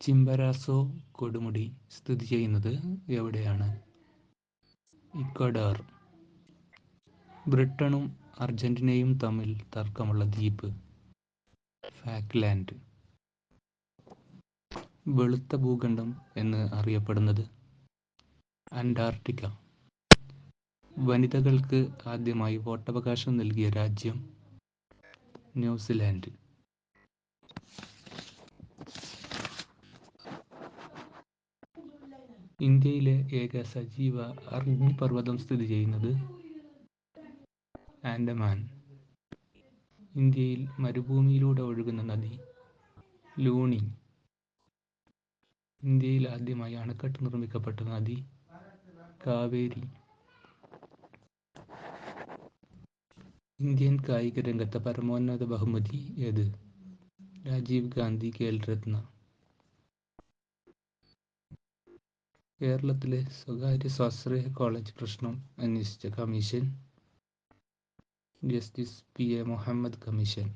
ചിംബരാസോ കൊടുമുടി സ്ഥിതി ചെയ്യുന്നത് എവിടെയാണ്? ഇക്വഡോർ. ബ്രിട്ടനും അർജന്റീനയും തമ്മിൽ തർക്കമുള്ള ദ്വീപ്? ഫാക്ലാൻഡ്. വെളുത്ത ഭൂഖണ്ഡം എന്ന് അറിയപ്പെടുന്നത്? അന്റാർട്ടിക്ക. വനിതകൾക്ക് ആദ്യമായി വോട്ടവകാശം നൽകിയ രാജ്യം? ന്യൂസിലാൻഡ്. ഇന്ത്യയിലെ ഏക സജീവ അഗ്നിപർവ്വതം സ്ഥിതി ചെയ്യുന്നത്? ആൻഡമാൻ. ഇന്ത്യയിൽ മരുഭൂമിയിലൂടെ ഒഴുകുന്ന നദി? ലൂണി. ഇന്ത്യയിൽ ആദ്യമായി അണക്കെട്ട് നിർമ്മിക്കപ്പെട്ട നദി? കാവേരി. ഇന്ത്യൻ കായിക രംഗത്തെ പരമോന്നത ബഹുമതി ഏത്? രാജീവ് ഗാന്ധി ഖേൽ രത്ന. കേരളത്തിലെ സ്വകാര്യ സ്വാശ്രയ കോളേജ് പ്രശ്നം അന്വേഷിച്ച commission? Justice P A Muhammad commission.